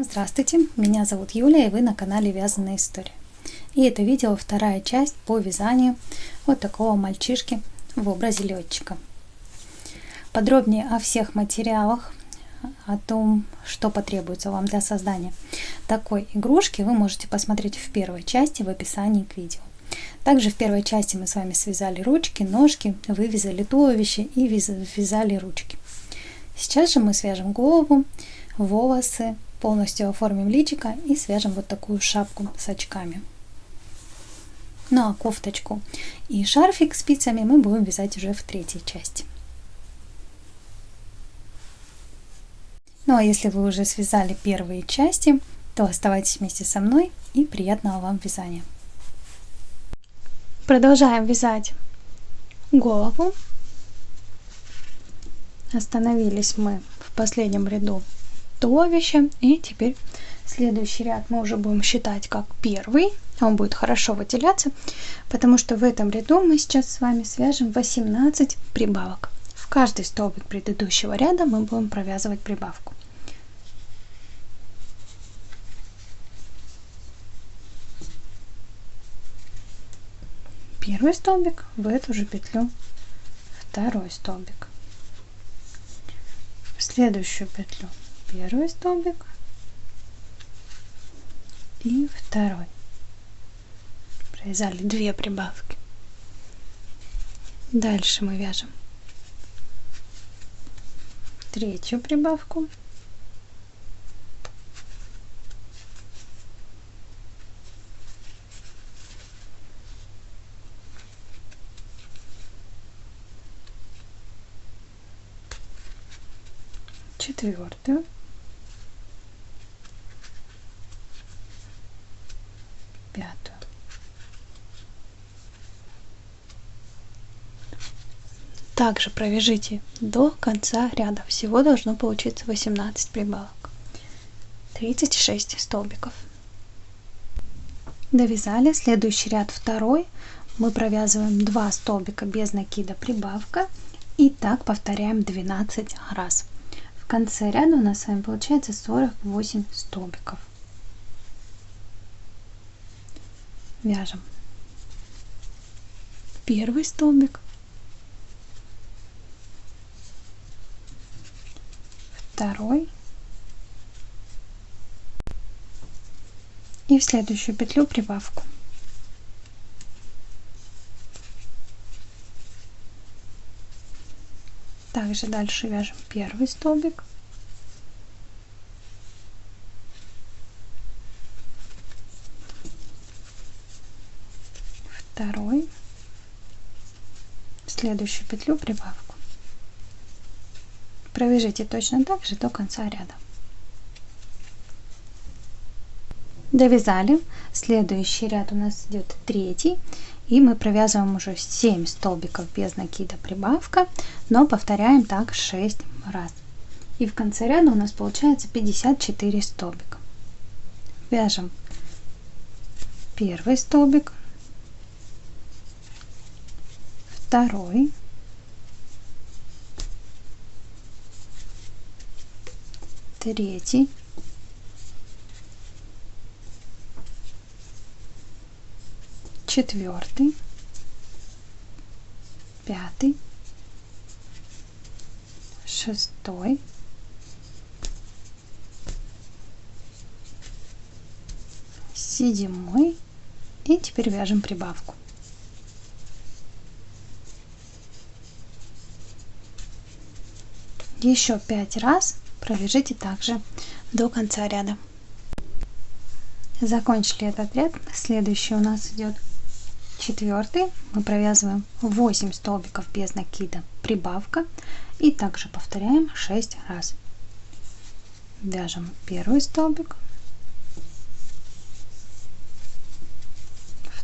Здравствуйте, меня зовут Юлия, и вы на канале Вязаная история. И это видео вторая часть по вязанию вот такого мальчишки в образе летчика. Подробнее о всех материалах, о том, что потребуется вам для создания такой игрушки, вы можете посмотреть в первой части в описании к видео. Также в первой части мы с вами связали ручки, ножки, вывязали туловище и вязали ручки. Сейчас же мы свяжем голову, волосы, полностью оформим личико и свяжем вот такую шапку с очками. Ну а кофточку и шарфик спицами мы будем вязать уже в третьей части. Ну а если вы уже связали первые части, то оставайтесь вместе со мной и приятного вам вязания. Продолжаем вязать голову. Остановились мы в последнем ряду туловища, и теперь следующий ряд мы уже будем считать как первый. Он будет хорошо выделяться, потому что в этом ряду мы сейчас с вами свяжем 18 прибавок. В каждый столбик предыдущего ряда мы будем провязывать прибавку. Первый столбик, в эту же петлю второй столбик, в следующую петлю первый столбик и второй. Провязали 2 прибавки. Дальше мы вяжем третью прибавку, четвертую, пятую. Также провяжите до конца ряда. Всего должно получиться 18 прибавок. 36 столбиков. Довязали. Следующий ряд второй. Мы провязываем 2 столбика без накида прибавка. И так повторяем 12 раз. В конце ряда у нас с вами получается 48 столбиков. Вяжем первый столбик, второй и в следующую петлю прибавку. Также дальше вяжем первый столбик, второй, в следующую петлю прибавку. Провяжите точно так же до конца ряда. Довязали. Следующий ряд у нас идет третий, и мы провязываем уже 7 столбиков без накида прибавка, но повторяем так 6 раз. И в конце ряда у нас получается 54 столбика. Вяжем первый столбик, второй, третий, четвертый, пятый, шестой, седьмой, и теперь вяжем прибавку. Еще 5 раз провяжите также до конца ряда. Закончили этот ряд. Следующий у нас идет четвертый. Мы провязываем 8 столбиков без накида прибавка и также повторяем 6 раз. Вяжем первый столбик,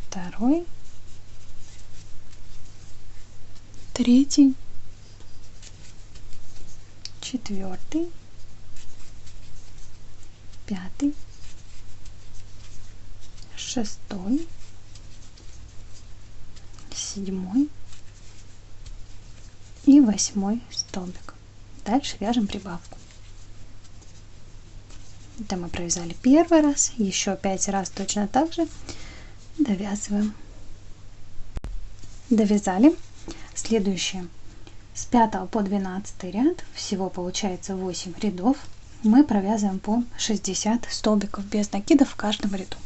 второй, третий, четвертый, пятый, шестой, седьмой и 8 столбик. Дальше вяжем прибавку. Это мы провязали первый раз, еще 5 раз точно так же довязываем. Довязали. Следующее. С 5 по 12 ряд, всего получается 8 рядов, мы провязываем по 60 столбиков без накидов в каждом ряду.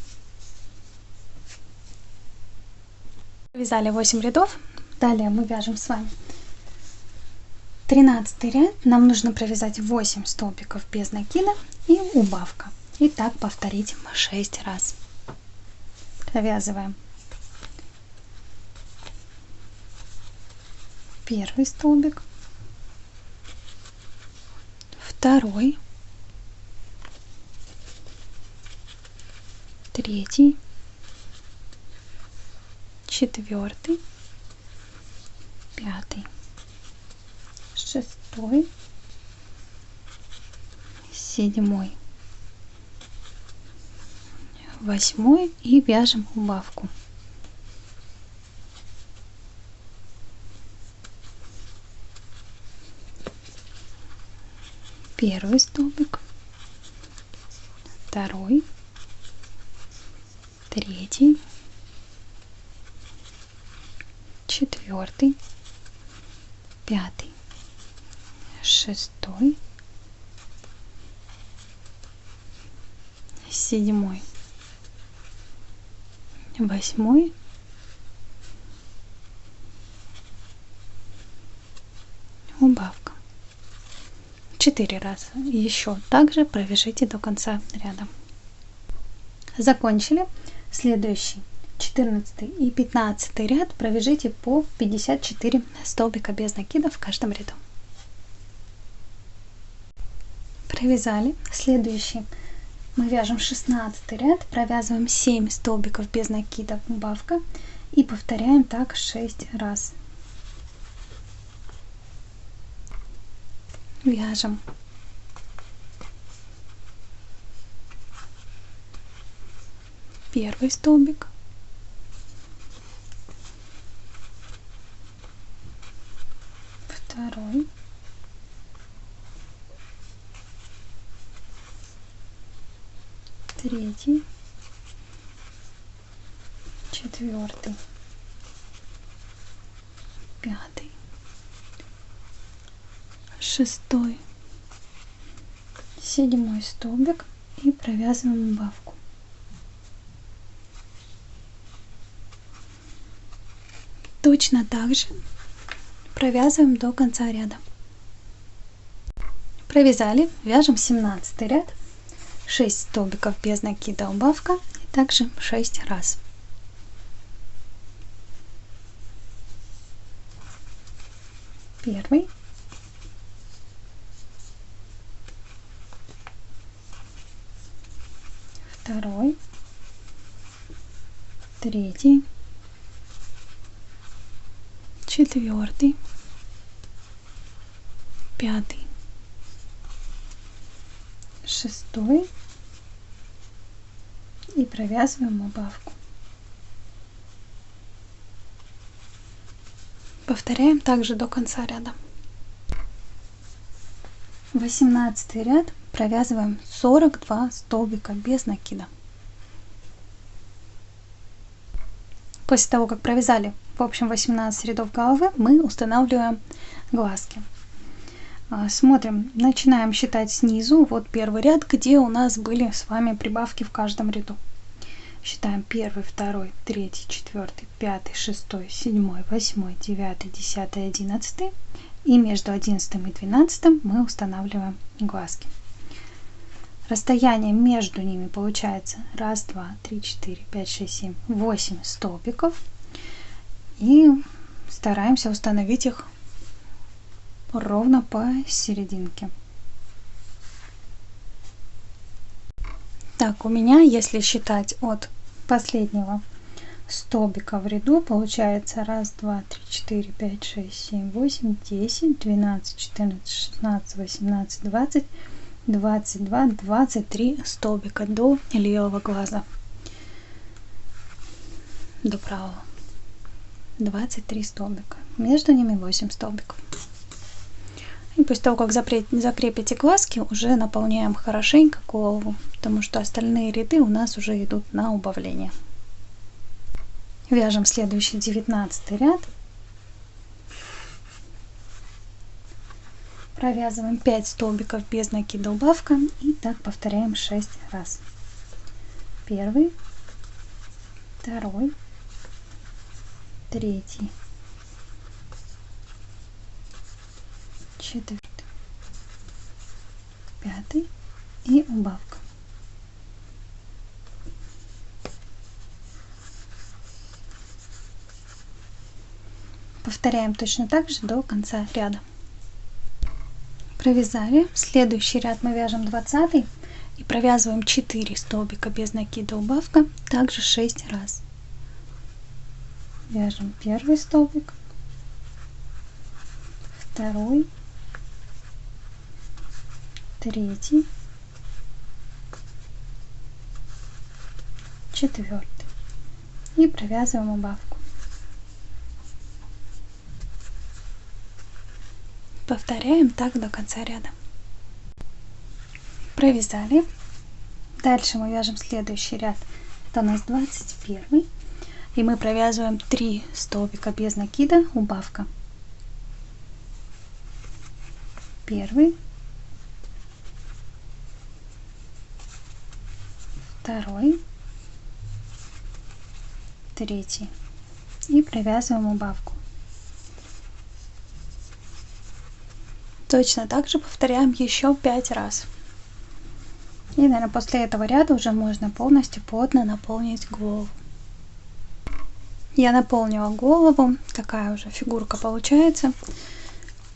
Провязали 8 рядов, далее мы вяжем с вами 13 ряд, нам нужно провязать 8 столбиков без накида и убавка. И так повторить 6 раз. Провязываем первый столбик, второй, третий, четвертый, пятый, шестой, седьмой, восьмой и вяжем убавку. Первый столбик, второй, третий, четвертый, пятый, шестой, седьмой, восьмой, убавка. 4 раза. Еще также провяжите до конца ряда. Закончили. Следующий 14 и 15 ряд провяжите по 54 столбика без накида в каждом ряду. Провязали. Следующий мы вяжем 16 ряд, провязываем 7 столбиков без накида, убавка, и повторяем так 6 раз. Вяжем первый столбик, второй, третий, четвертый, пятый, шестой, седьмой столбик и провязываем убавку. Точно так же провязываем до конца ряда. Провязали, вяжем 17 ряд, 6 столбиков без накида, убавка, и также 6 раз. Первый, второй, третий, четвертый, пятый, шестой и провязываем убавку. Повторяем также до конца ряда. 18 ряд провязываем 42 столбика без накида. После того, как провязали в общем 18 рядов головы, мы устанавливаем глазки. Смотрим, начинаем считать снизу. Вот первый ряд, где у нас были с вами прибавки в каждом ряду. Считаем 1, 2, 3, 4, 5, 6, 7, 8, 9, 10, 11. И между 11 и 12 мы устанавливаем глазки. Расстояние между ними получается 1, 2, 3, 4, 5, 6, 7, 8 столбиков. И стараемся установить их ровно посерединке. Так, у меня, если считать от последнего столбика в ряду, получается 1, 2, 3, 4, 5, 6, 7, 8, 10, 12, 14, 16, 18, 20, 22, 23 столбика до левого глаза, до правого. 23 столбика. Между ними 8 столбиков. И после того, как закрепите глазки, уже наполняем хорошенько голову, потому что остальные ряды у нас уже идут на убавление. Вяжем следующий 19 ряд. Провязываем 5 столбиков без накида убавка и так повторяем 6 раз. Первый, второй, третий, четвертый, пятый и убавка. Повторяем точно так же до конца ряда. Провязали. Следующий ряд мы вяжем 20 и провязываем 4 столбика без накида убавка, также 6 раз. Вяжем первый столбик, второй, третий, четвертый и провязываем убавку. Повторяем так до конца ряда. Провязали. Дальше мы вяжем следующий ряд. Это у нас 21. И мы провязываем 3 столбика без накида убавка. Первый, второй, третий и провязываем убавку. Точно так же повторяем еще 5 раз. И, наверное, после этого ряда уже можно полностью плотно наполнить голову. Я наполнила голову, такая уже фигурка получается.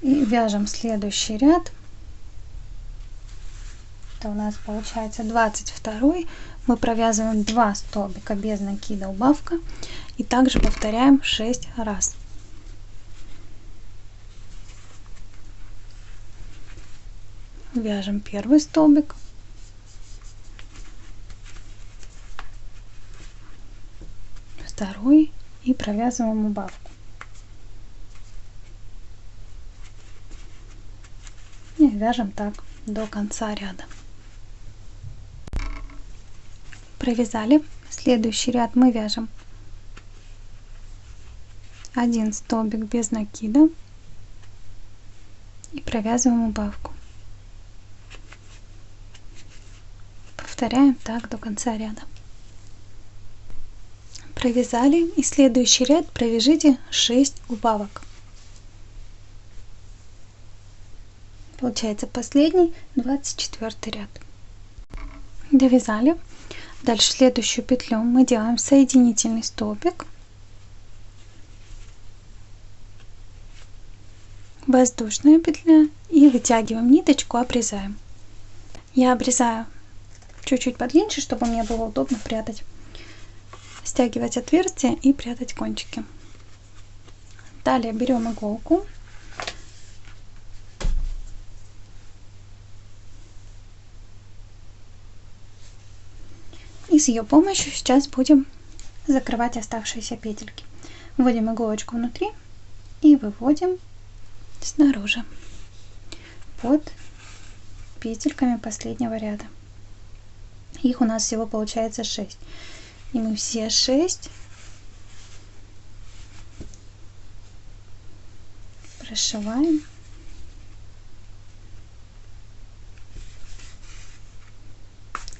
И вяжем следующий ряд. Это у нас получается 22. Мы провязываем 2 столбика без накида убавка. И также повторяем 6 раз. Вяжем первый столбик, второй и провязываем убавку. И вяжем так до конца ряда. Провязали. Следующий ряд мы вяжем 1 столбик без накида и провязываем убавку. Повторяем так до конца ряда. Провязали, и следующий ряд провяжите 6 убавок. Получается последний 24 ряд. Довязали. Дальше следующую петлю мы делаем соединительный столбик, воздушная петля и вытягиваем ниточку, обрезаем. Я обрезаю чуть-чуть подлиннее, чтобы мне было удобно прятать, стягивать отверстия и прятать кончики. Далее берем иголку и с ее помощью сейчас будем закрывать оставшиеся петельки. Вводим иголочку внутри и выводим снаружи под петельками последнего ряда. Их у нас всего получается 6. И мы все 6 прошиваем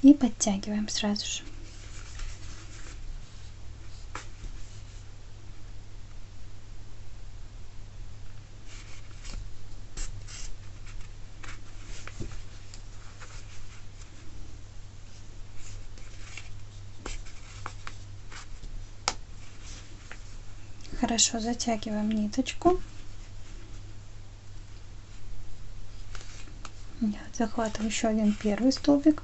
и подтягиваем сразу же. Хорошо затягиваем ниточку. Я захватываю еще один первый столбик.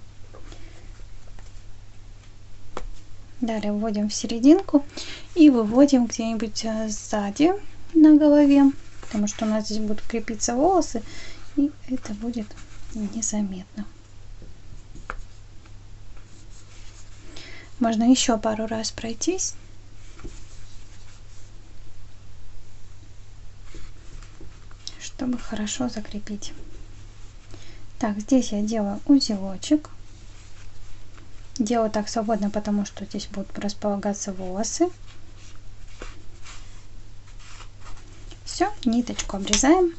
Далее вводим в серединку и выводим где-нибудь сзади на голове, потому что у нас здесь будут крепиться волосы, и это будет незаметно. Можно еще пару раз пройтись. Чтобы хорошо закрепить. Так, здесь я делаю узелочек. Делаю так свободно, потому что здесь будут располагаться волосы. Все, ниточку обрезаем.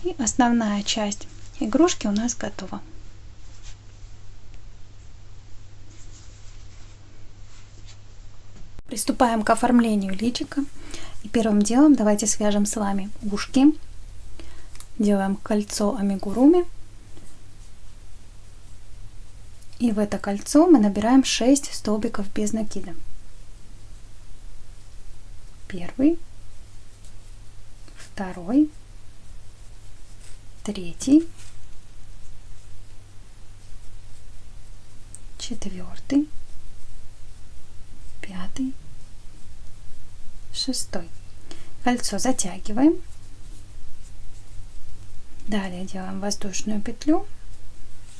И основная часть игрушки у нас готова. Приступаем к оформлению личика. И первым делом давайте свяжем с вами ушки. Делаем кольцо амигуруми. И в это кольцо мы набираем 6 столбиков без накида. Первый, второй, третий, четвертый, пятый, шестой. Кольцо затягиваем. Далее делаем воздушную петлю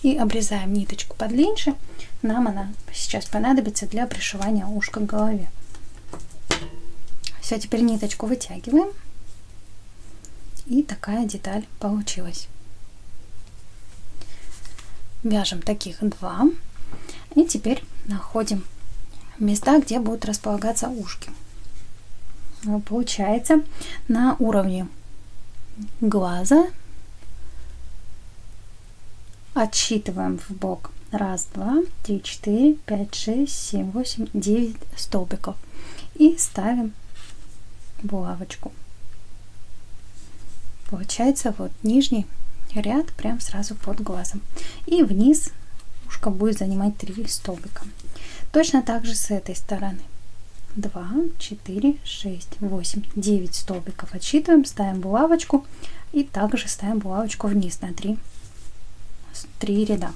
и обрезаем ниточку подлиннее. Нам она сейчас понадобится для пришивания ушка к голове. Все, теперь ниточку вытягиваем. И такая деталь получилась. Вяжем таких 2. И теперь находим места, где будут располагаться ушки. Получается, на уровне глаза отсчитываем в бок 1, 2, 3, 4, 5, 6, 7, 8, 9 столбиков и ставим булавочку. Получается вот нижний ряд прям сразу под глазом, и вниз ушко будет занимать 3 столбика. Точно так же с этой стороны. 2, 4, 6, 8, 9 столбиков отсчитываем, ставим булавочку и также ставим булавочку вниз на 3 ряда.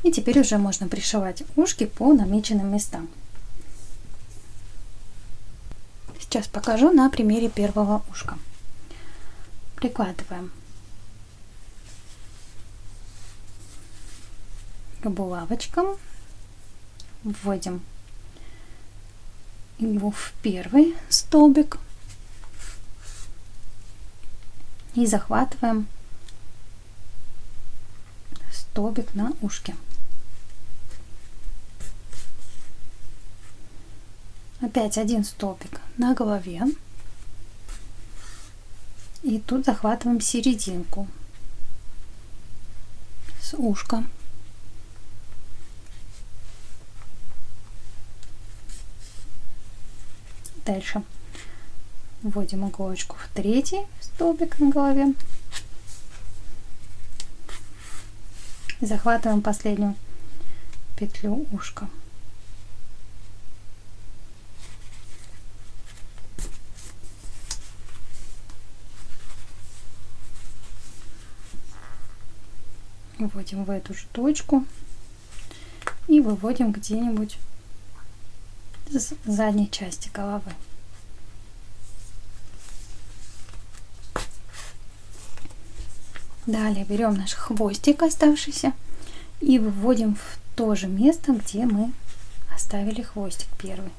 И теперь уже можно пришивать ушки по намеченным местам. Сейчас покажу на примере первого ушка. Прикладываем к булавочкам, вводим его в первый столбик и захватываем столбик на ушке. Опять один столбик на голове. И тут захватываем серединку с ушка. Дальше вводим иголочку в третий столбик на голове. Захватываем последнюю петлю ушка. Вводим в эту же точку и выводим где-нибудь с задней части головы. Далее берем наш хвостик оставшийся и выводим в то же место, где мы оставили хвостик первый.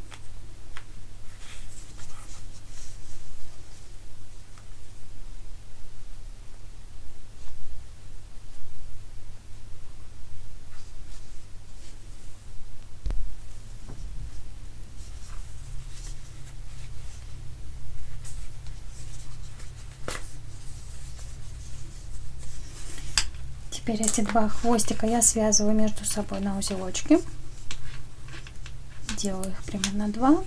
Теперь эти 2 хвостика я связываю между собой на узелочке. Делаю их примерно 2,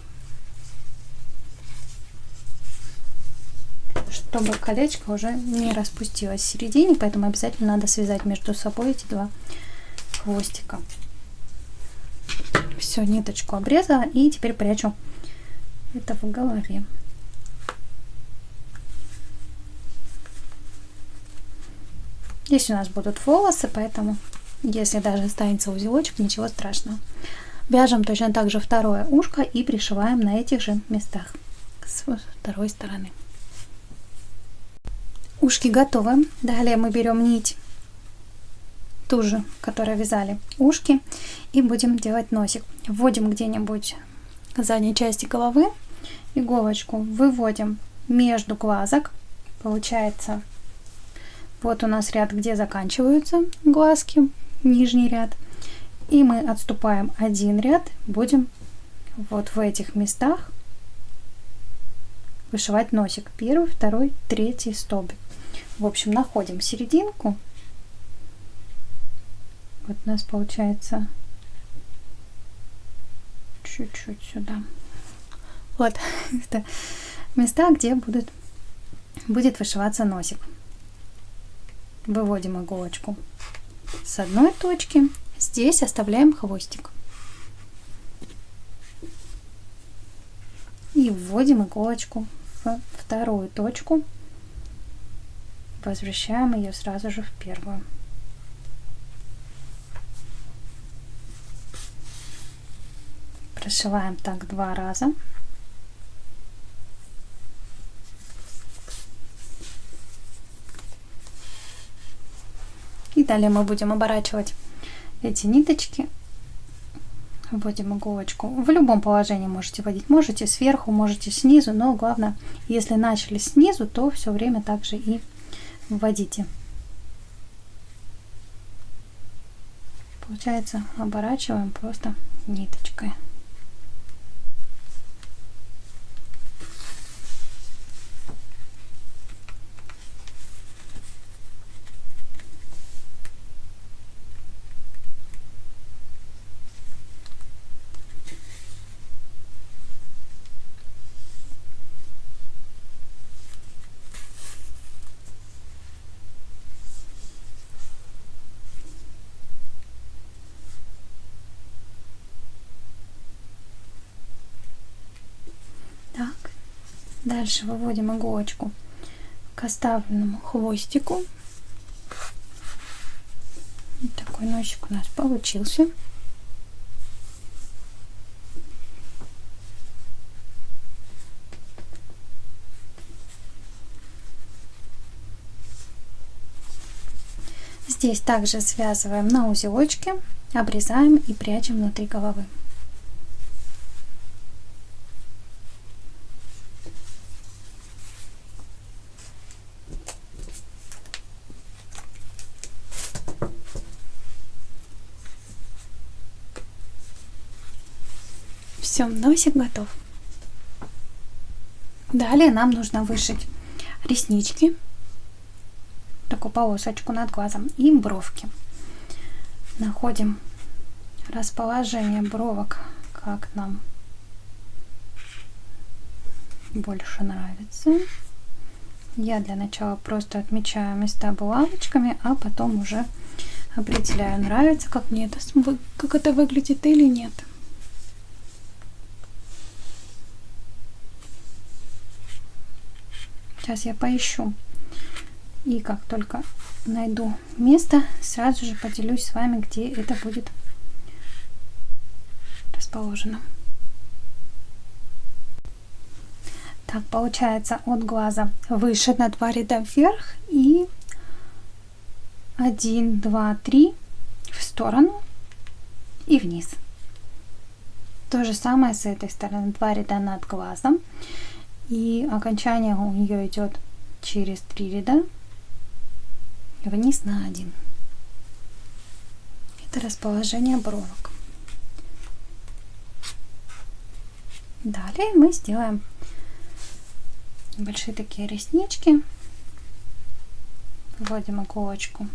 чтобы колечко уже не распустилось в середине, поэтому обязательно надо связать между собой эти 2 хвостика. Все, ниточку обрезала и теперь прячу это в голове. Здесь у нас будут волосы, поэтому если даже останется узелочек, ничего страшного. Вяжем точно так же второе ушко и пришиваем на этих же местах с второй стороны. Ушки готовы. Далее мы берем нить, ту же, которой вязали ушки, и будем делать носик. Вводим где-нибудь в задней части головы иголочку выводим между глазок. Получается, вот у нас ряд, где заканчиваются глазки, нижний ряд. И мы отступаем один ряд, будем вот в этих местах вышивать носик. Первый, второй, третий столбик. В общем, находим серединку. Вот у нас получается чуть-чуть сюда. Вот это места, где будет вышиваться носик. Выводим иголочку с одной точки. Здесь оставляем хвостик. И вводим иголочку в вторую точку. Возвращаем ее сразу же в первую. Прошиваем так 2 раза. И далее мы будем оборачивать эти ниточки. Вводим иголочку. В любом положении можете вводить. Можете сверху, можете снизу, но главное, если начали снизу, то все время также и вводите. Получается, оборачиваем просто ниточкой. Так, дальше выводим иголочку к оставленному хвостику. Вот такой носик у нас получился. Здесь также связываем на узелочке, обрезаем и прячем внутри головы. Все, носик готов. Далее нам нужно вышить реснички, такую полосочку над глазом, и бровки. Находим расположение бровок, как нам больше нравится. Я для начала просто отмечаю места булавочками, а потом уже определяю, нравится, как мне это, как это выглядит или нет. Сейчас я поищу. И как только найду место, сразу же поделюсь с вами, где это будет расположено. Так, получается, от глаза выше на 2 ряда вверх и 1, 2, 3 в сторону и вниз. То же самое с этой стороны. 2 ряда над глазом. И окончание у нее идет через 3 ряда вниз на 1. Это расположение бровок. Далее мы сделаем небольшие такие реснички. Вводим иголочку.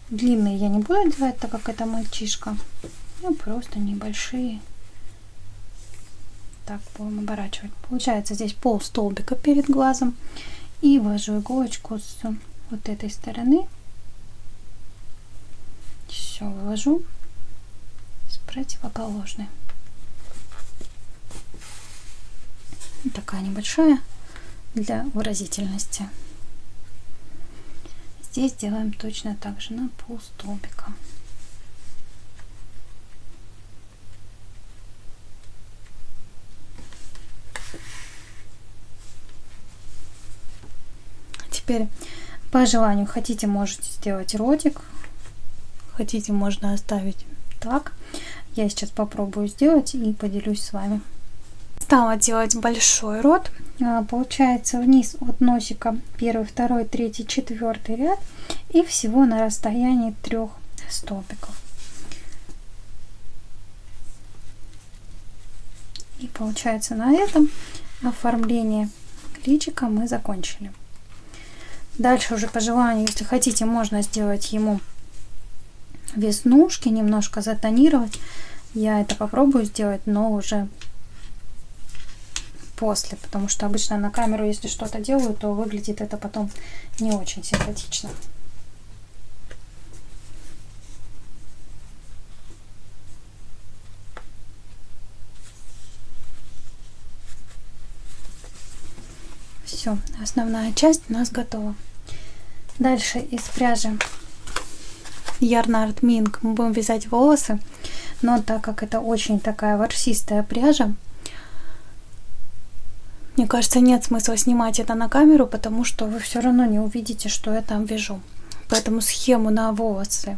Длинные я не буду делать, так как это мальчишка. Ну, просто небольшие. Так будем оборачивать. Получается здесь пол столбика перед глазом. И ввожу иголочку с вот этой стороны. Все вывожу с противоположной. Такая небольшая для выразительности. Здесь делаем точно так же на пол столбика. Теперь по желанию, хотите, можете сделать ротик, хотите, можно оставить так. Я сейчас попробую сделать и поделюсь с вами. Стала делать большой рот. Получается вниз от носика 1, 2, 3, 4 ряд и всего на расстоянии 3 столбиков. И получается на этом оформление личика мы закончили. Дальше уже по желанию, если хотите, можно сделать ему веснушки, немножко затонировать. Я это попробую сделать, но уже после, потому что обычно на камеру, если что-то делаю, то выглядит это потом не очень симпатично. Все, основная часть у нас готова. Дальше из пряжи Yarn Art Mink мы будем вязать волосы, но так как это очень такая ворсистая пряжа, мне кажется, нет смысла снимать это на камеру, потому что вы все равно не увидите, что я там вяжу. Поэтому схему на волосы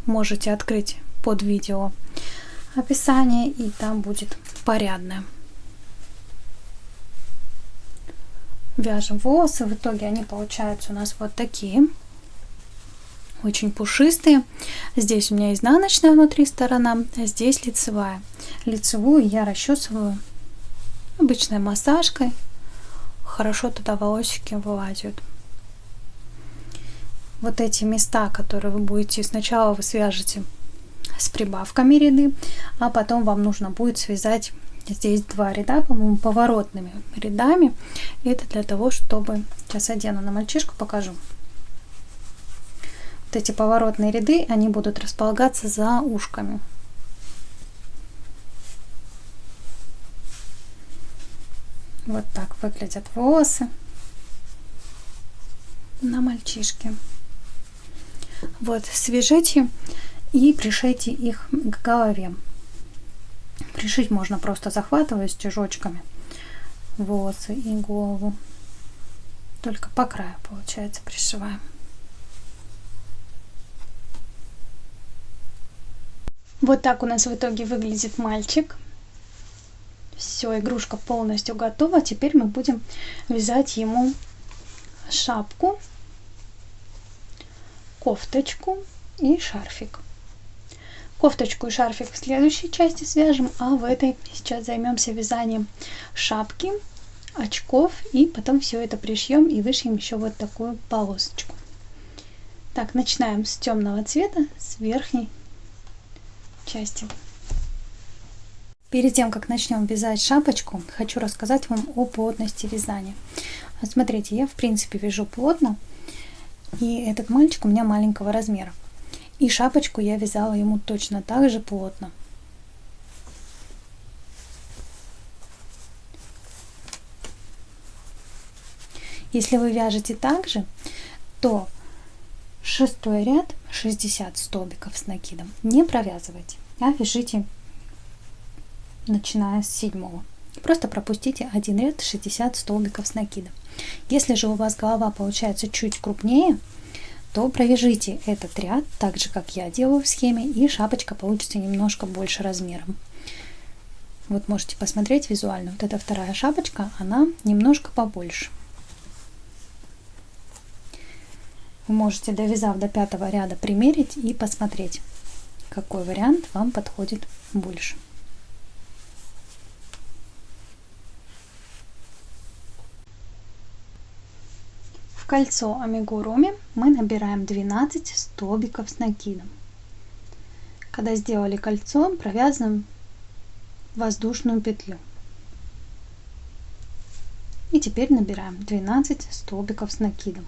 можете открыть под видео описание, и там будет порядное. Вяжем волосы, в итоге они получаются у нас вот такие, очень пушистые. Здесь у меня изнаночная внутри сторона, а здесь лицевая. Лицевую я расчесываю обычной массажкой, хорошо туда волосики вылазят. Вот эти места, которые вы будете, сначала вы свяжете с прибавками ряды, а потом вам нужно будет связать здесь 2 ряда, по-моему, поворотными рядами. Это для того, чтобы... Сейчас одену на мальчишку, покажу. Вот эти поворотные ряды, они будут располагаться за ушками. Вот так выглядят волосы на мальчишке. Вот, свяжите и пришейте их к голове. Пришить можно просто захватывая стежочками волосы и голову. Только по краю, получается, пришиваем. Вот так у нас в итоге выглядит мальчик. Все, игрушка полностью готова. Теперь мы будем вязать ему шапку, кофточку и шарфик. Кофточку и шарфик в следующей части свяжем, а в этой сейчас займемся вязанием шапки, очков, и потом все это пришьем и вышьем еще вот такую полосочку. Так, начинаем с темного цвета, с верхней части. Перед тем, как начнем вязать шапочку, хочу рассказать вам о плотности вязания. Вот смотрите, я в принципе вяжу плотно, и этот мальчик у меня маленького размера. И шапочку я вязала ему точно так же плотно. Если вы вяжете так же, то 6-й ряд 60 столбиков с накидом не провязывайте, а вяжите начиная с 7-го. Просто пропустите один ряд 60 столбиков с накидом. Если же у вас голова получается чуть крупнее, то провяжите этот ряд так же, как я делаю в схеме, и шапочка получится немножко больше размером. Вот можете посмотреть визуально. Вот эта вторая шапочка, она немножко побольше. Вы можете, довязав до 5-го ряда, примерить и посмотреть, какой вариант вам подходит больше. В кольцо амигуруми мы набираем 12 столбиков с накидом. Когда сделали кольцо, провязываем воздушную петлю. И теперь набираем 12 столбиков с накидом.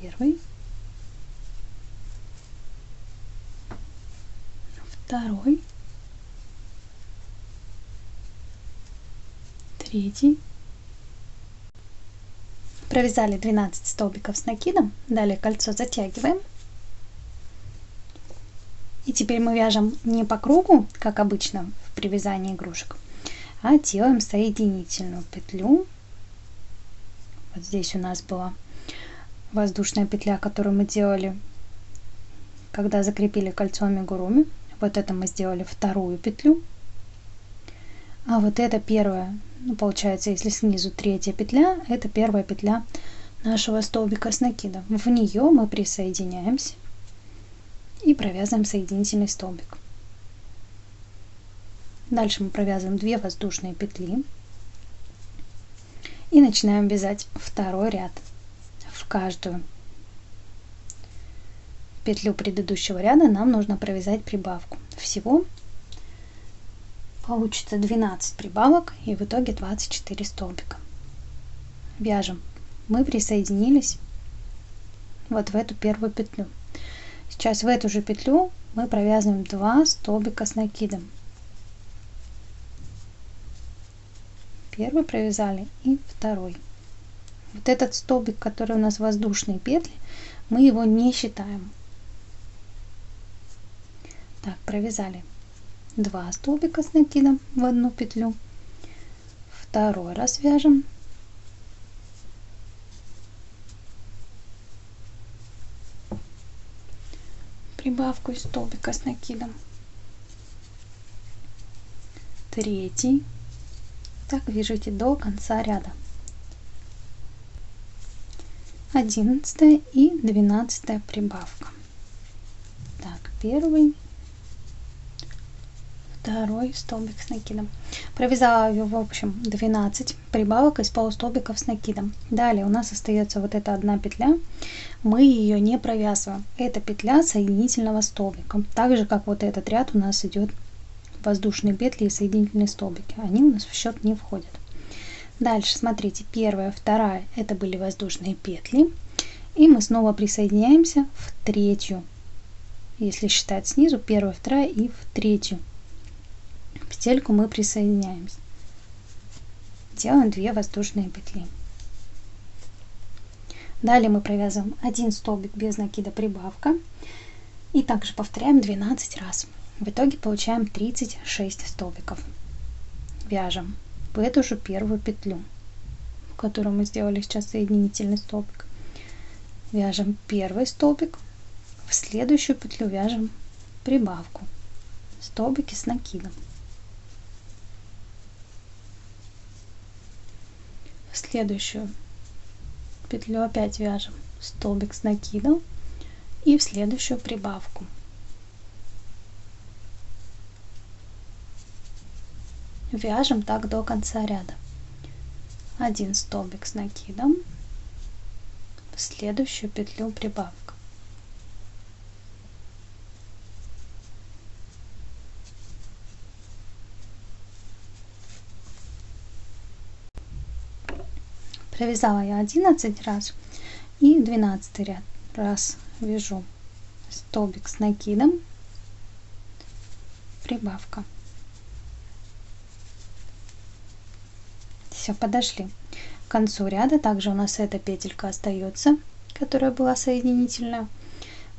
Первый, второй, третий. Провязали 12 столбиков с накидом, далее кольцо затягиваем. И теперь мы вяжем не по кругу, как обычно при вязании игрушек, а делаем соединительную петлю. Вот здесь у нас была воздушная петля, которую мы делали когда закрепили кольцо амигуруми. Вот это мы сделали вторую петлю. А вот это первая, ну, получается, если снизу третья петля, это первая петля нашего столбика с накидом. В нее мы присоединяемся и провязываем соединительный столбик. Дальше мы провязываем 2 воздушные петли и начинаем вязать второй ряд. В каждую петлю предыдущего ряда нам нужно провязать прибавку. Всего получится 12 прибавок и в итоге 24 столбика. Вяжем. Мы присоединились вот в эту первую петлю. Сейчас в эту же петлю мы провязываем 2 столбика с накидом. Первый провязали и второй. Вот этот столбик, который у нас воздушные петли, мы его не считаем. Так, провязали 2 столбика с накидом в одну петлю. Второй раз вяжем. Прибавку из столбика с накидом. Третий. Так вяжите до конца ряда. 11 и 12 прибавка. Так, первый, второй столбик с накидом. Провязала ее в общем 12 прибавок из полустолбиков с накидом. Далее у нас остается вот эта одна петля. Мы ее не провязываем. Это петля соединительного столбика. Так же как вот этот ряд у нас идет воздушные петли и соединительные столбики. Они у нас в счет не входят. Дальше смотрите, первая, вторая это были воздушные петли. И мы снова присоединяемся в третью. Если считать снизу, первая, вторая и в третью петельку мы присоединяемся. Делаем 2 воздушные петли. Далее мы провязываем 1 столбик без накида прибавка. И также повторяем 12 раз. В итоге получаем 36 столбиков. Вяжем в эту же первую петлю, в которую мы сделали сейчас соединительный столбик. Вяжем первый столбик. В следующую петлю вяжем прибавку. Столбики с накидом. В следующую петлю опять вяжем столбик с накидом и в следующую прибавку. Вяжем так до конца ряда. 1 столбик с накидом, в следующую петлю прибавка. Провязала я 11 раз и 12 ряд. Раз вяжу столбик с накидом, прибавка. Все, подошли к концу ряда. Также у нас эта петелька остается, которая была соединительная.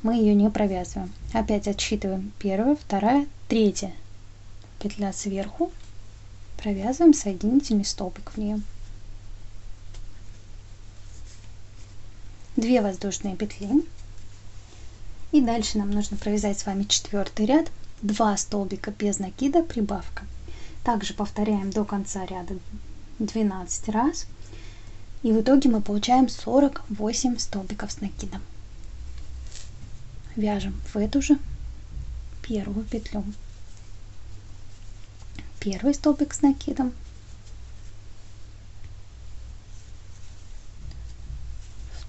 Мы ее не провязываем. Опять отсчитываем первая, вторая, третья петля сверху. Провязываем соединительный столбик в нее. 2 воздушные петли. И дальше нам нужно провязать с вами 4 ряд. 2 столбика без накида, прибавка. Также повторяем до конца ряда 12 раз. И в итоге мы получаем 48 столбиков с накидом. Вяжем в эту же первую петлю. Первый столбик с накидом.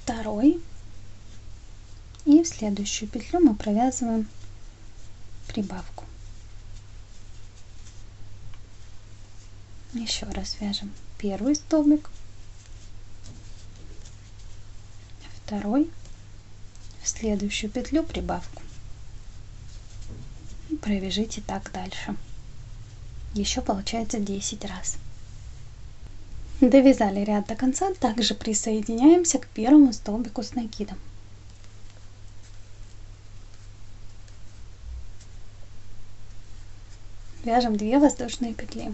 Второй. И в следующую петлю мы провязываем прибавку. Еще раз вяжем первый столбик, второй, в следующую петлю прибавку. И провяжите так дальше. Еще получается 10 раз. Довязали ряд до конца, также присоединяемся к первому столбику с накидом. Вяжем 2 воздушные петли.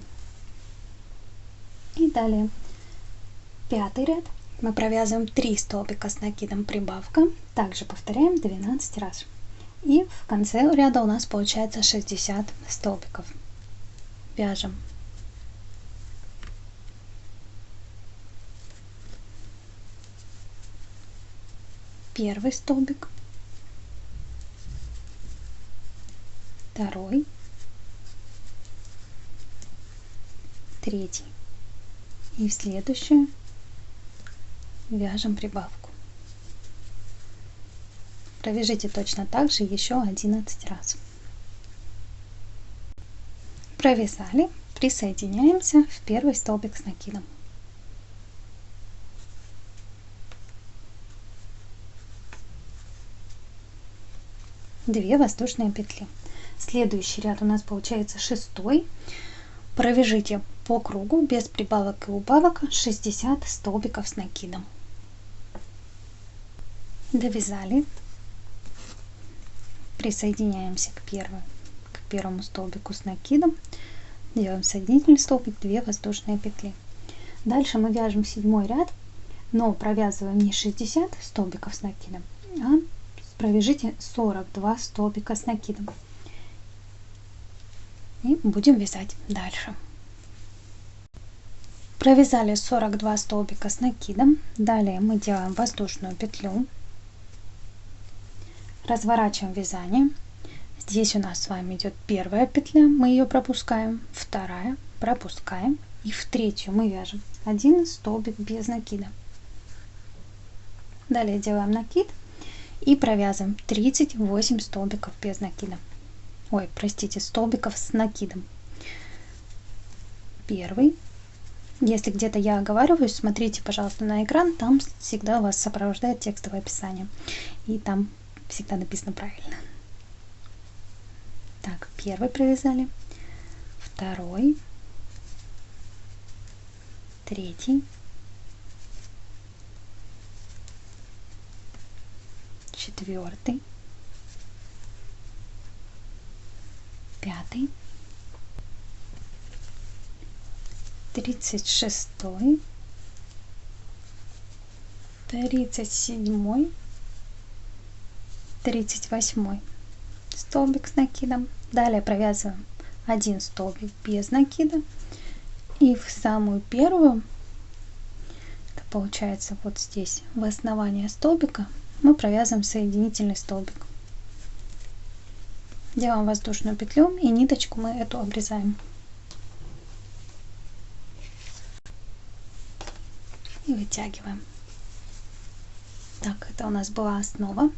И далее 5 ряд мы провязываем 3 столбика с накидом, прибавка. Также повторяем 12 раз. И в конце ряда у нас получается 60 столбиков. Вяжем. Первый столбик, второй, третий. И в следующую вяжем прибавку. Провяжите точно так же еще 11 раз. Провязали, присоединяемся в первый столбик с накидом. Две воздушные петли. Следующий ряд у нас получается 6. Провяжите по кругу без прибавок и убавок 60 столбиков с накидом. Довязали. Присоединяемся к первому столбику с накидом. Делаем соединительный столбик, 2 воздушные петли. Дальше мы вяжем 7 ряд, но провязываем не 60 столбиков с накидом, а провяжите 42 столбика с накидом. И будем вязать дальше. Провязали 42 столбика с накидом. Далее мы делаем воздушную петлю. Разворачиваем вязание. Здесь у нас с вами идет первая петля, мы ее пропускаем, вторая пропускаем, и в третью мы вяжем 1 столбик без накида. Далее делаем накид и провязываем 38 столбиков без накида. Ой, простите, столбиков с накидом. Первый. Если где-то я оговариваюсь, смотрите, пожалуйста, на экран, там всегда вас сопровождает текстовое описание, и там всегда написано правильно. Так, первый провязали, второй, третий, четвертый, пятый, 36-й, 37-й, 38 столбик с накидом. Далее провязываем 1 столбик без накида, и в самую первую, это получается вот здесь, в основании столбика, мы провязываем соединительный столбик. Делаем воздушную петлю, и ниточку мы эту обрезаем. И вытягиваем. Так, это у нас была основа.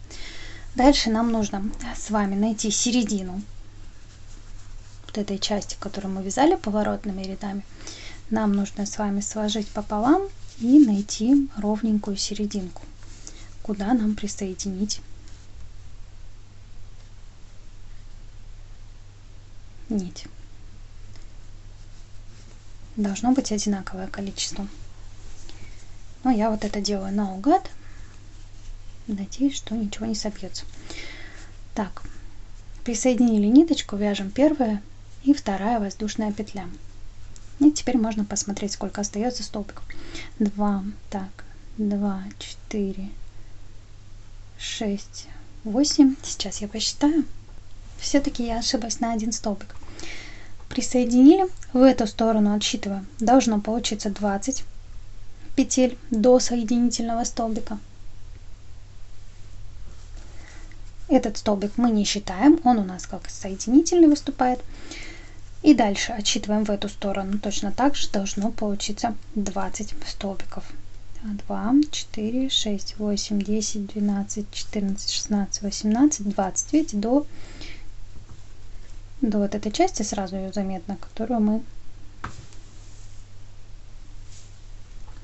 Дальше нам нужно с вами найти середину вот этой части, которую мы вязали поворотными рядами. Нам нужно с вами сложить пополам и найти ровненькую серединку, куда нам присоединить нить. Должно быть одинаковое количество. Но я вот это делаю наугад. Надеюсь, что ничего не собьется. Так, присоединили ниточку, вяжем первая и вторая воздушная петля. И теперь можно посмотреть, сколько остается столбиков. 2, так, 2, 4, 6, 8. Сейчас я посчитаю. Все-таки я ошиблась на 1 столбик. Присоединили, в эту сторону отсчитываем. Должно получиться 20 петель до соединительного столбика. Этот столбик мы не считаем, он у нас как соединительный выступает. И дальше отсчитываем в эту сторону. Точно так же должно получиться 20 столбиков. 2, 4, 6, 8, 10, 12, 14, 16, 18, 20. Видите, до вот этой части сразу ее заметно, которую мы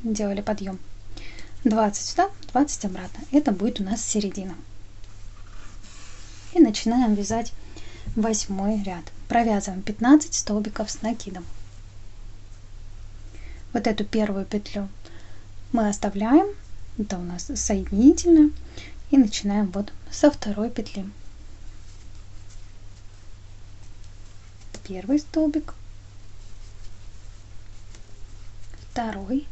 делали подъем. 20 сюда, 20 обратно. Это будет у нас середина. И начинаем вязать 8 ряд. Провязываем 15 столбиков с накидом. Вот эту первую петлю мы оставляем, это у нас соединительная, и начинаем вот со второй петли. Первый столбик, второй,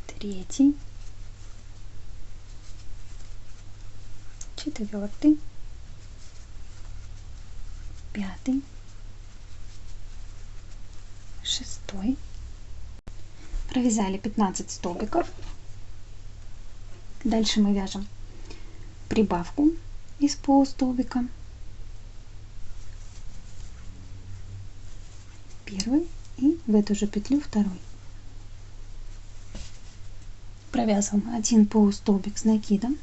третий, 4, 5, 6. Провязали 15 столбиков. Дальше мы вяжем прибавку из полустолбика, первый, и в эту же петлю второй. Провязываем один полустолбик с накидом.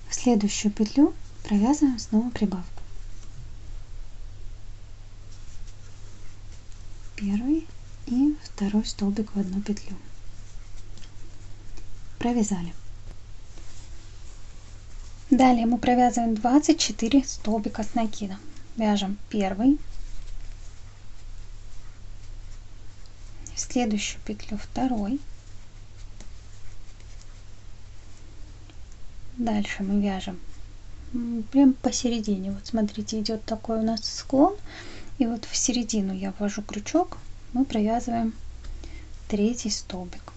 В следующую петлю провязываем снова прибавку. Первый и второй столбик в одну петлю. Провязали. Далее мы провязываем 24 столбика с накидом. Вяжем первый, в следующую петлю второй, дальше мы вяжем прям посередине. Вот смотрите, идет такой у нас склон, и вот в середину я ввожу крючок, мы провязываем третий столбик.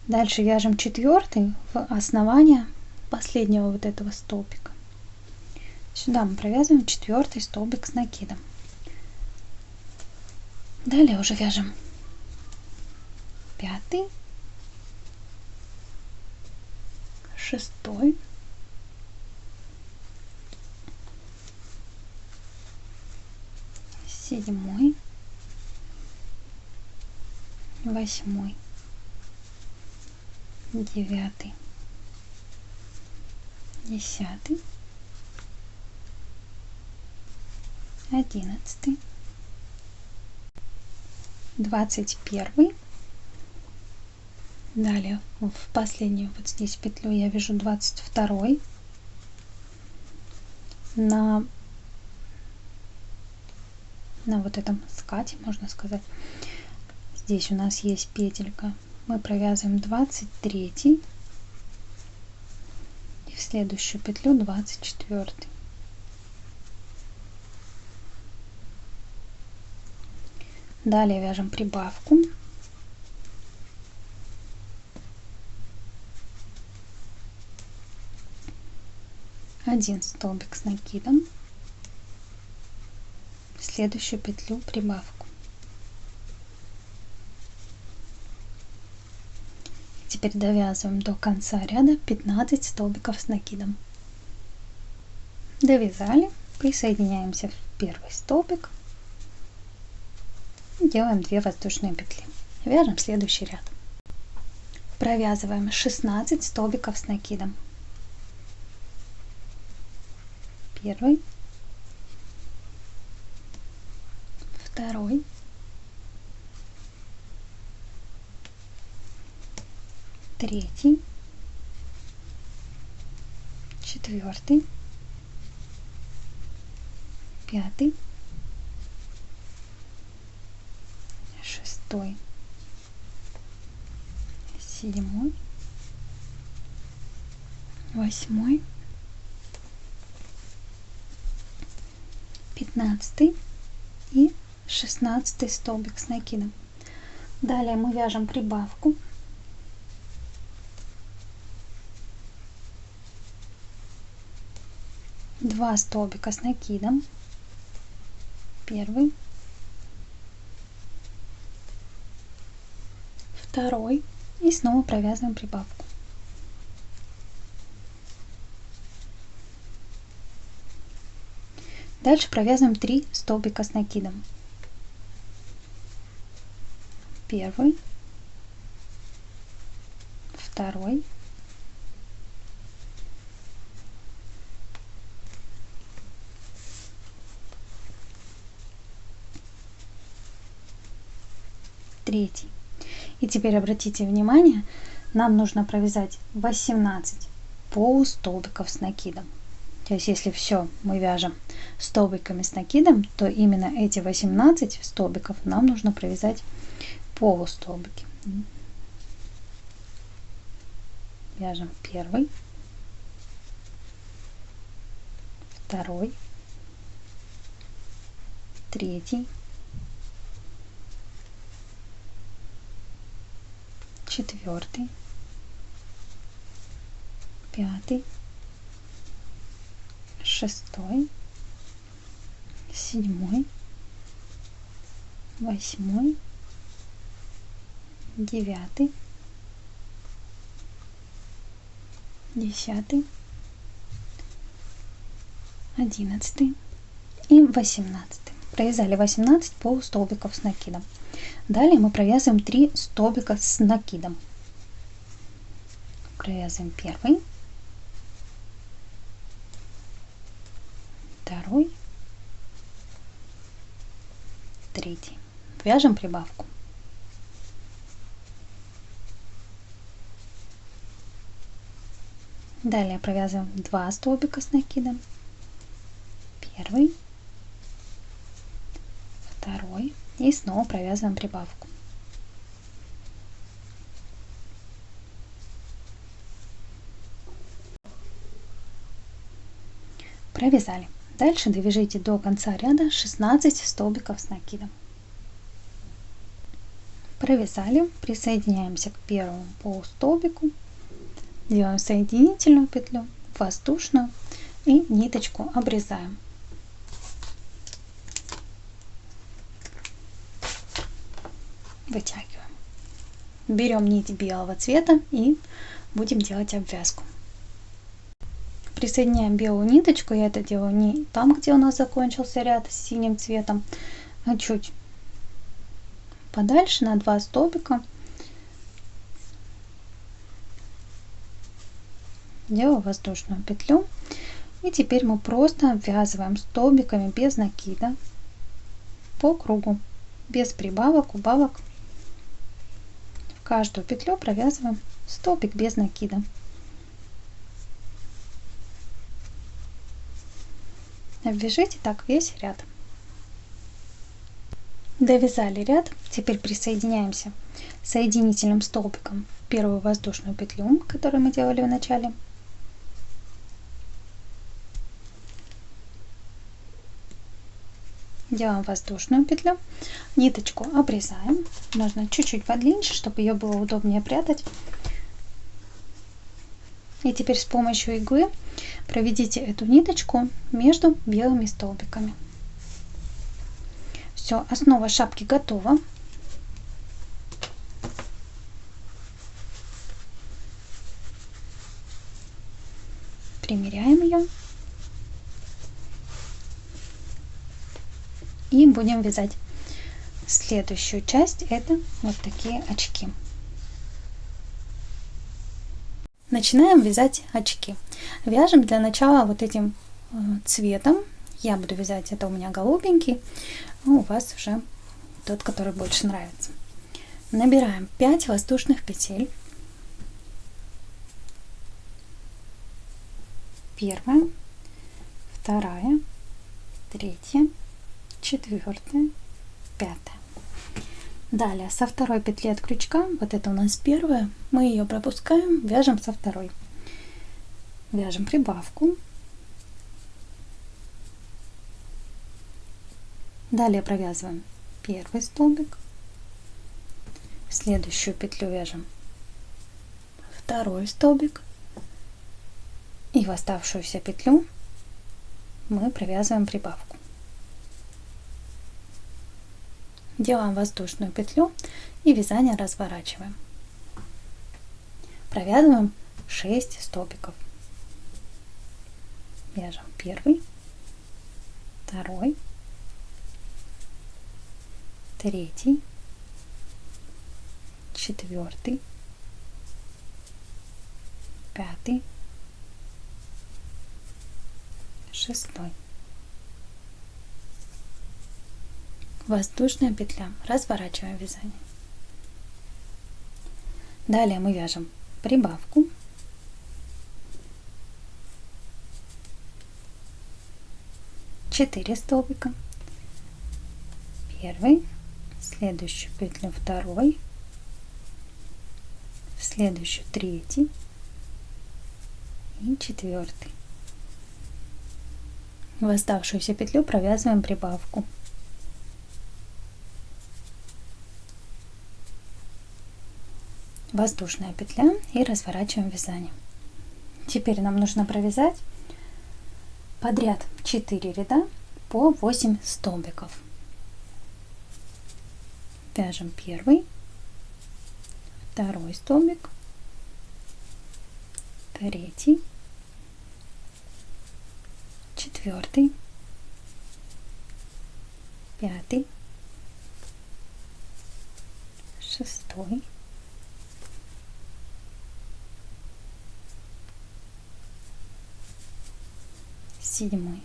Дальше вяжем четвертый в основание последнего вот этого столбика. Сюда мы провязываем четвертый столбик с накидом. Далее уже вяжем пятый, шестой, седьмой, восьмой, девятый, 10, 11, 21. Далее в последнюю вот здесь петлю я вяжу 22 на вот этом скате, можно сказать. Здесь у нас есть петелька, мы провязываем 23 и в следующую петлю 24. Далее вяжем прибавку. Один столбик с накидом, в следующую петлю прибавку. Теперь довязываем до конца ряда 15 столбиков с накидом. Довязали, присоединяемся в первый столбик и делаем 2 воздушные петли. Вяжем следующий ряд. Провязываем 16 столбиков с накидом. Первый, второй, третий, четвертый, пятый, шестой, седьмой, восьмой, 15 и 16 столбик с накидом. Далее мы вяжем прибавку. Два столбика с накидом. Первый, второй, и снова провязываем прибавку. Дальше провязываем 3 столбика с накидом. Первый, второй, третий. И теперь обратите внимание, нам нужно провязать 18 полустолбиков с накидом. То есть если все мы вяжем столбиками с накидом, то именно эти 18 столбиков нам нужно провязать полустолбики. Вяжем первый, второй, третий, четвертый, 5, 6, 7, 8, 9, 10, 11 и 18. Провязали 18 полустолбиков с накидом. Далее мы провязываем 3 столбика с накидом. Провязываем первый, второй, третий. Вяжем прибавку. Далее провязываем 2 столбика с накидом. Первый, второй и снова провязываем прибавку. Провязали. Дальше довяжите до конца ряда 16 столбиков с накидом. Провязали, присоединяемся к первому полустолбику, делаем соединительную петлю, воздушную и ниточку обрезаем. Вытягиваем. Берем нить белого цвета и будем делать обвязку. Присоединяем белую ниточку. Я это делаю не там, где у нас закончился ряд с синим цветом, а чуть подальше на 2 столбика. Делаю воздушную петлю. И теперь мы просто обвязываем столбиками без накида по кругу, без прибавок, убавок. В каждую петлю провязываем столбик без накида. Обвяжите так весь ряд. Довязали ряд. Теперь присоединяемся соединительным столбиком в первую воздушную петлю, которую мы делали в начале. Делаем воздушную петлю, ниточку обрезаем, можно чуть-чуть подлиннее, чтобы ее было удобнее прятать. И теперь с помощью иглы проведите эту ниточку между белыми столбиками. Все, основа шапки готова. Примеряем ее. И будем вязать следующую часть. Это вот такие очки. Начинаем вязать очки. Вяжем для начала вот этим цветом. Я буду вязать, это у меня голубенький, а у вас уже тот, который больше нравится. Набираем 5 воздушных петель. Первая, вторая, третья, четвертая, пятая. Далее со второй петли от крючка, вот это у нас первая, мы ее пропускаем, вяжем со второй. Вяжем прибавку. Далее провязываем первый столбик. В следующую петлю вяжем второй столбик. И в оставшуюся петлю мы провязываем прибавку. Делаем воздушную петлю и вязание разворачиваем. Провязываем 6 столбиков. Вяжем первый, второй, третий, четвертый, пятый, шестой. Воздушная петля. Разворачиваем вязание. Далее мы вяжем прибавку. Четыре столбика. Первый, в следующую петлю второй, в следующую третий и четвертый. В оставшуюся петлю провязываем прибавку. Воздушная петля и разворачиваем вязание. Теперь нам нужно провязать подряд 4 ряда по 8 столбиков. Вяжем первый, второй столбик, третий, четвертый, пятый, шестой, седьмой,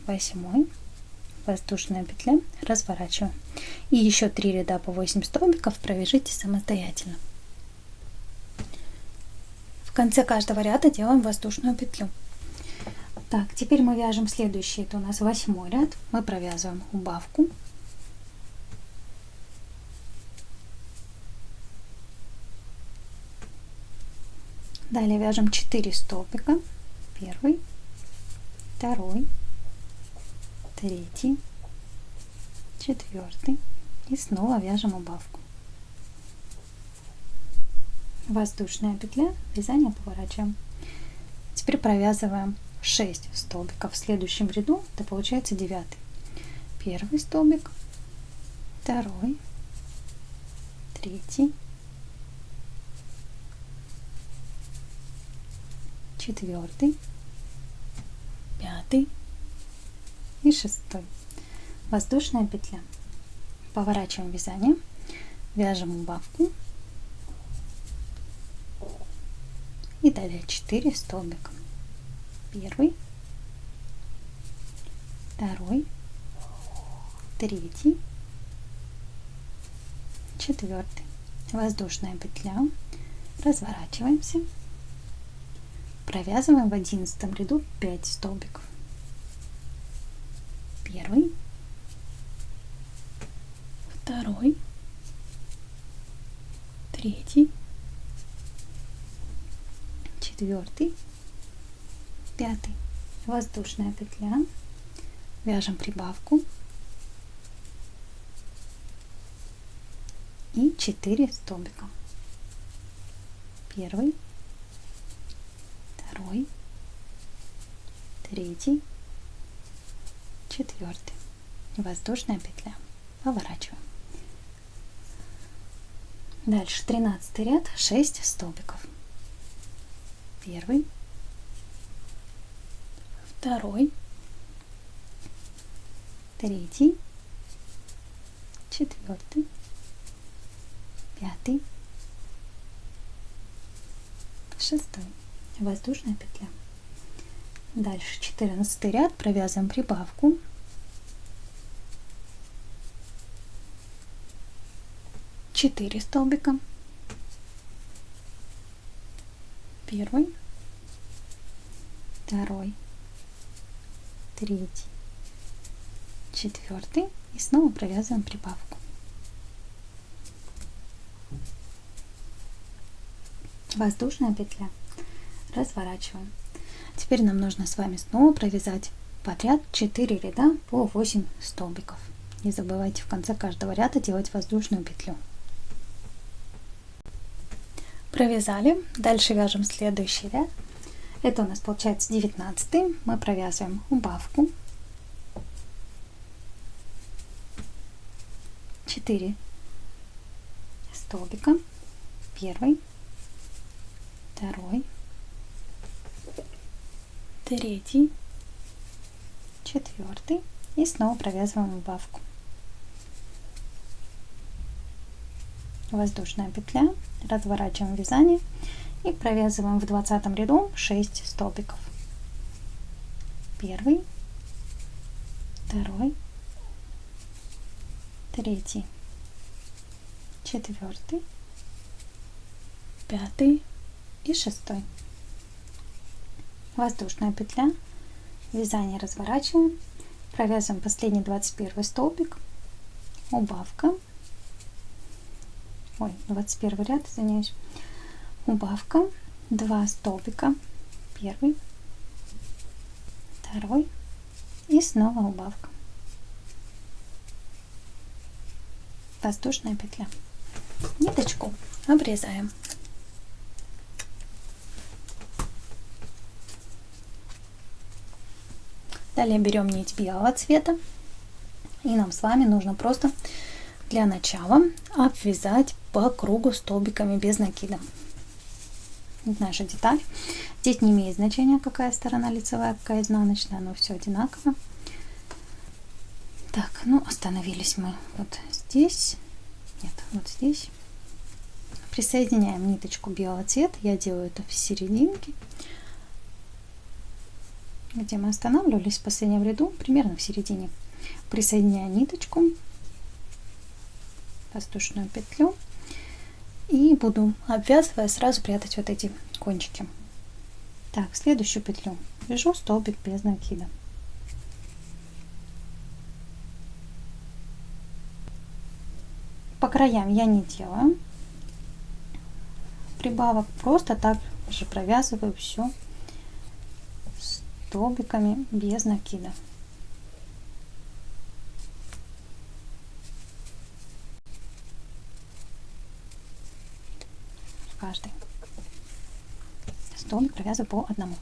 восьмой, воздушная петля, разворачиваем. И еще 3 ряда по 8 столбиков провяжите самостоятельно. В конце каждого ряда делаем воздушную петлю. Так, теперь мы вяжем следующий, это у нас 8 ряд. Мы провязываем убавку. Далее вяжем 4 столбика. Первый, второй, третий, четвертый. И снова вяжем убавку. Воздушная петля, вязание поворачиваем. Теперь провязываем 6 столбиков в следующем ряду, это получается 9. Первый столбик, второй, третий, четвертый, пятый и шестой. Воздушная петля. Поворачиваем вязание, вяжем убавку и далее 4 столбика. Первый, второй, третий, четвертый. Воздушная петля. Разворачиваемся. Провязываем в 11 ряду 5 столбиков. Первый, второй, третий, четвертый, пятый. Воздушная петля. Вяжем прибавку и 4 столбика. Первый, второй, третий, четвертый. Воздушная петля. Поворачиваем. Дальше 13 ряд, 6 столбиков. Первый, второй, третий, четвертый, пятый, шестой. Воздушная петля. Дальше 14 ряд, провязываем прибавку. Четыре столбика. Первый, второй, третий, четвертый. И снова провязываем прибавку. Воздушная петля. Разворачиваем. Теперь нам нужно с вами снова провязать подряд 4 ряда по 8 столбиков. Не забывайте в конце каждого ряда делать воздушную петлю. Провязали. Дальше вяжем следующий ряд. Это у нас получается 19. Мы провязываем убавку. 4 столбика. Первый, второй, третий, четвертый. И снова провязываем убавку. Воздушная петля. Разворачиваем вязание и провязываем в 20 ряду 6 столбиков. Первый, второй, третий, четвертый, пятый и шестой. Воздушная петля. Вязание разворачиваем. Провязываем последний 21 столбик. Убавка. 21 ряд, извиняюсь. Убавка. 2 столбика. Первый, второй и снова убавка. Воздушная петля. Ниточку обрезаем. Далее берем нить белого цвета, и нам с вами нужно просто для начала обвязать по кругу столбиками без накида. Вот наша деталь. Здесь не имеет значения, какая сторона лицевая, какая изнаночная, но все одинаково. Так, ну остановились мы вот здесь. Нет, вот здесь. Присоединяем ниточку белого цвета. Я делаю это в серединке, где мы останавливались в последнем ряду, примерно в середине. Присоединяю ниточку, воздушную петлю, и буду, обвязывая, сразу прятать вот эти кончики. Так, в следующую петлю вяжу столбик без накида. По краям я не делаю прибавок, просто так же провязываю все столбиками без накида. Каждый столбик провязываю по одному.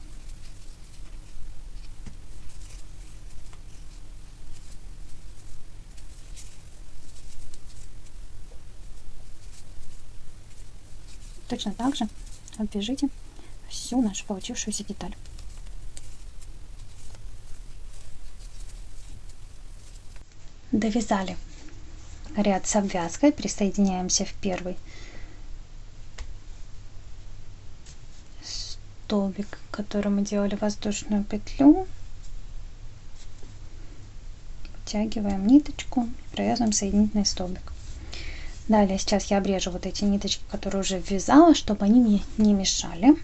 Точно так же обвяжите всю нашу получившуюся деталь. Довязали ряд с обвязкой, присоединяемся в первый столбик, который мы делали воздушную петлю, вытягиваем ниточку, провязываем соединительный столбик. Далее сейчас я обрежу вот эти ниточки, которые уже ввязала, чтобы они мне не мешали.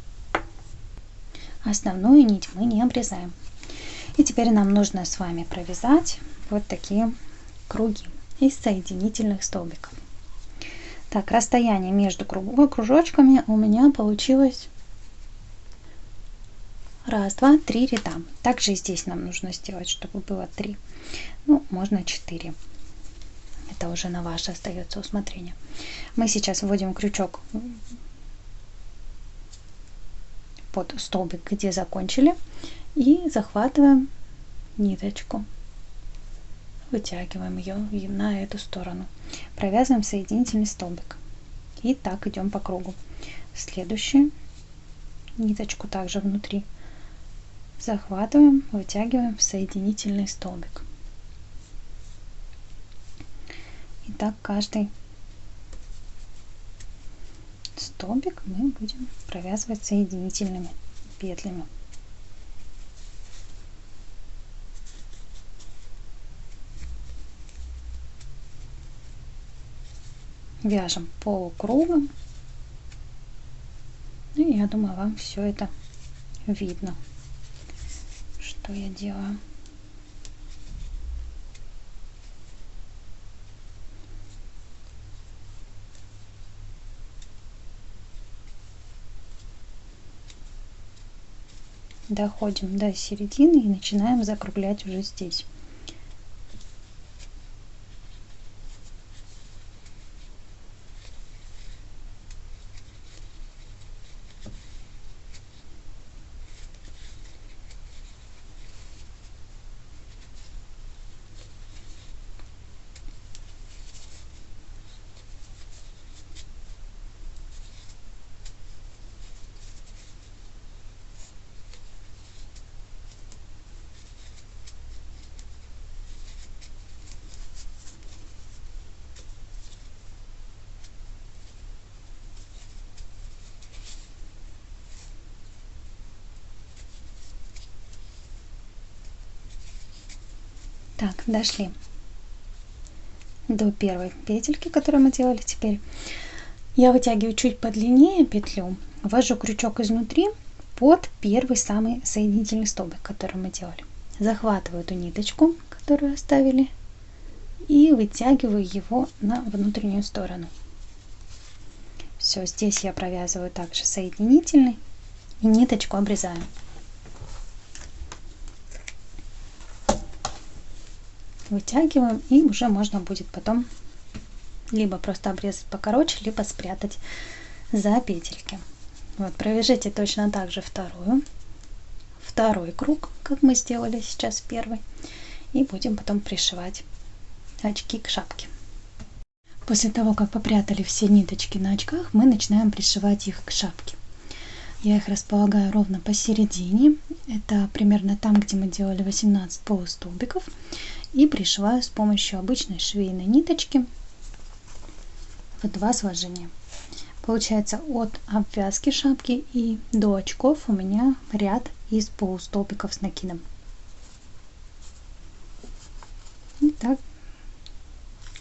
Основную нить мы не обрезаем. И теперь нам нужно с вами провязать вот такие круги из соединительных столбиков. Так, расстояние между кружочками у меня получилось 1, 2, 3 ряда. Также и здесь нам нужно сделать, чтобы было 3. Ну, можно 4. Это уже на ваше остается усмотрение. Мы сейчас вводим крючок под столбик, где закончили, и захватываем ниточку, вытягиваем ее на эту сторону, провязываем соединительный столбик и так идем по кругу. Следующую ниточку также внутри захватываем, вытягиваем в соединительный столбик. И так каждый столбик мы будем провязывать соединительными петлями. Вяжем полукругом. И я думаю, вам все это видно, что я делаю. Доходим до середины и начинаем закруглять уже здесь. Так, дошли до первой петельки, которую мы делали. Теперь я вытягиваю чуть подлиннее петлю, ввожу крючок изнутри под первый самый соединительный столбик, который мы делали. Захватываю эту ниточку, которую оставили, и вытягиваю его на внутреннюю сторону. Все, здесь я провязываю также соединительный и ниточку обрезаю. Вытягиваем, и уже можно будет потом либо просто обрезать покороче, либо спрятать за петельки. Вот, провяжите точно так же вторую второй круг, как мы сделали сейчас первый, и будем потом пришивать очки к шапке. После того, как попрятали все ниточки на очках, мы начинаем пришивать их к шапке. Я их располагаю ровно посередине, это примерно там, где мы делали 18 полустолбиков, и пришиваю с помощью обычной швейной ниточки в 2 сложения. Получается, от обвязки шапки и до очков у меня ряд из полустолбиков с накидом. И так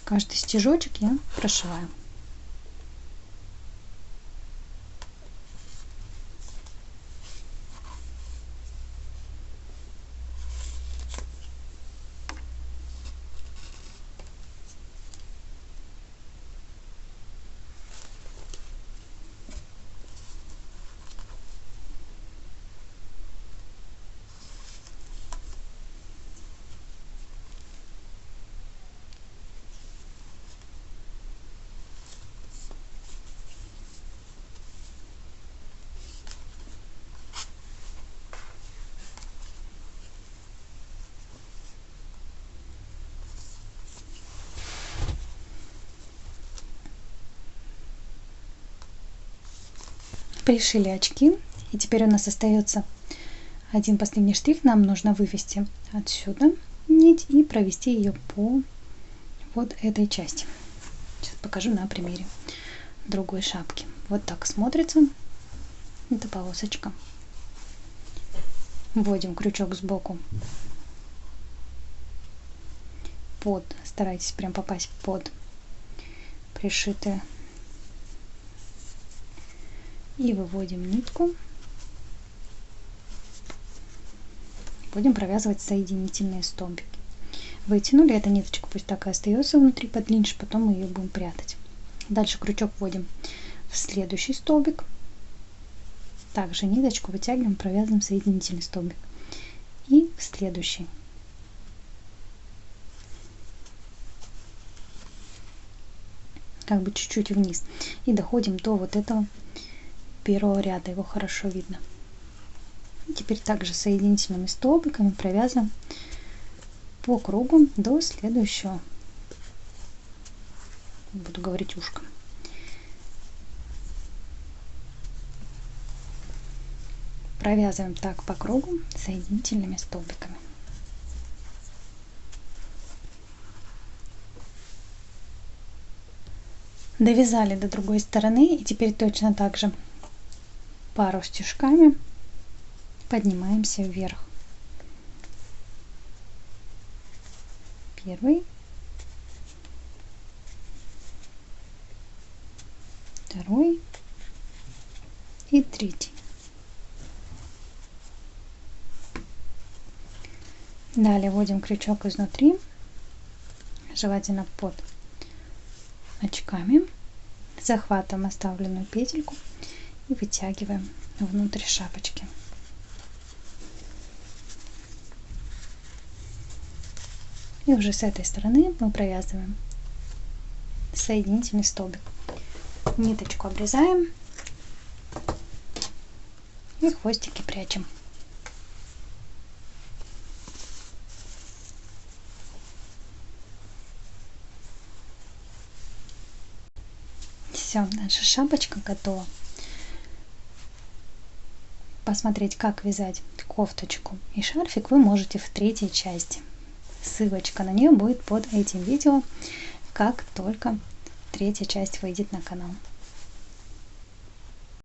каждый стежочек я прошиваю. Пришили очки, и теперь у нас остается один последний штрих. Нам нужно вывести отсюда нить и провести ее по вот этой части. Сейчас покажу на примере другой шапки. Вот так смотрится эта полосочка. Вводим крючок сбоку старайтесь прям попасть под пришитые, и выводим нитку. Будем провязывать соединительные столбики. Вытянули эту ниточку, пусть так и остается внутри подлиннее, потом мы ее будем прятать. Дальше крючок вводим в следующий столбик. Также ниточку вытягиваем, провязываем соединительный столбик. И в следующий. Как бы чуть-чуть вниз. И доходим до вот этого первого ряда, его хорошо видно. И теперь также соединительными столбиками провязываем по кругу до следующего, буду говорить, ушка. Провязываем так по кругу соединительными столбиками. Довязали до другой стороны, и теперь точно так же пару стежками поднимаемся вверх. Первый, второй и третий. Далее вводим крючок изнутри, желательно под очками, захватываем оставленную петельку и вытягиваем внутрь шапочки. И уже с этой стороны мы провязываем соединительный столбик. Ниточку обрезаем и хвостики прячем. Все, наша шапочка готова. Посмотреть, как вязать кофточку и шарфик, вы можете в третьей части. Ссылочка на нее будет под этим видео, как только третья часть выйдет на канал.